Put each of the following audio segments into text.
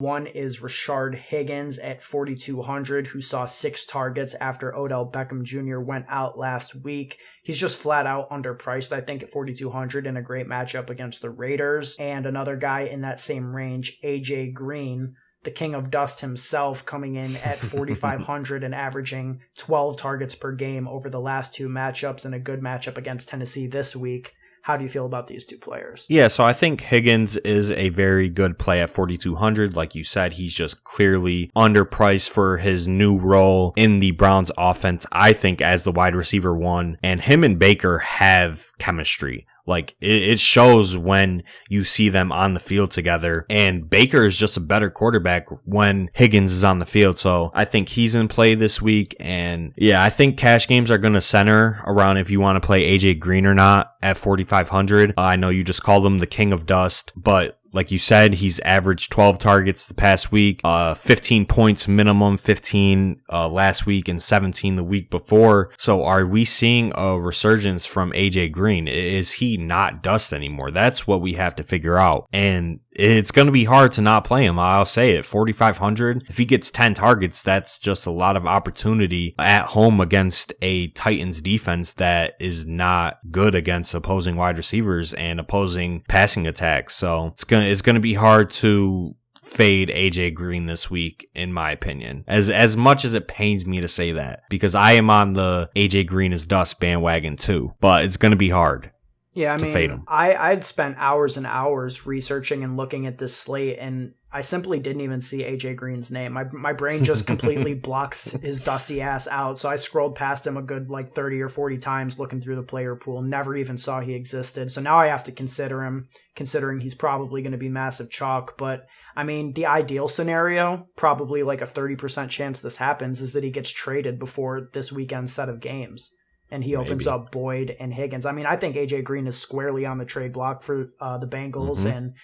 One is Rashard Higgins at 4,200, who saw 6 targets after Odell Beckham Jr. went out last week. He's just flat out underpriced, I think, at 4,200 in a great matchup against the Raiders. And another guy in that same range, AJ Green, the king of dust himself, coming in at 4,500 and averaging 12 targets per game over the last 2 matchups and a good matchup against Tennessee this week. How do you feel about these 2 players? Yeah, so I think Higgins is a very good play at 4,200. Like you said, he's just clearly underpriced for his new role in the Browns offense, I think, as the wide receiver 1. And him and Baker have chemistry. Like, it shows when you see them on the field together. And Baker is just a better quarterback when Higgins is on the field. So I think he's in play this week. And yeah, I think cash games are going to center around if you want to play AJ Green or not at 4,500. I know you just called him the king of dust, but like you said, he's averaged 12 targets the past week, 15 points minimum, 15 last week, and 17 the week before. So are we seeing a resurgence from AJ Green? Is he not dust anymore? That's what we have to figure out. And it's going to be hard to not play him. I'll say it. 4,500. If he gets 10 targets, that's just a lot of opportunity at home against a Titans defense that is not good against opposing wide receivers and opposing passing attacks. So it's going to be hard to fade AJ Green this week, in my opinion. As much as it pains me to say that, because I am on the AJ Green is dust bandwagon too, but it's going to be hard. Yeah, I mean, I'd spent hours and hours researching and looking at this slate, and I simply didn't even see AJ Green's name. My brain just completely blocks his dusty ass out. So I scrolled past him a good 30 or 40 times looking through the player pool, never even saw he existed. So now I have to consider him, considering he's probably going to be massive chalk. But I mean, the ideal scenario, probably like a 30% chance this happens, is that he gets traded before this weekend's set of games. And he opens up Boyd and Higgins. I mean, I think AJ Green is squarely on the trade block for the Bengals, and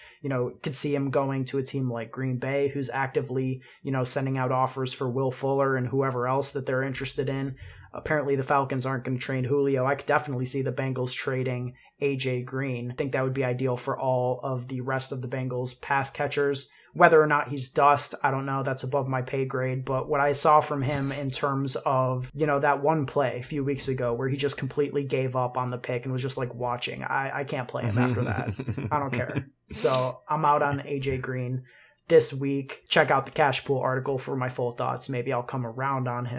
could see him going to a team like Green Bay, who's actively sending out offers for Will Fuller and whoever else that they're interested in. Apparently, the Falcons aren't going to trade Julio. I could definitely see the Bengals trading AJ Green. I think that would be ideal for all of the rest of the Bengals pass catchers. Whether or not he's dust, I don't know. That's above my pay grade. But what I saw from him in terms of, that one play a few weeks ago where he just completely gave up on the pick and was just like watching, I can't play him after that. I don't care. So I'm out on AJ Green this week. Check out the Cash Pool article for my full thoughts. Maybe I'll come around on him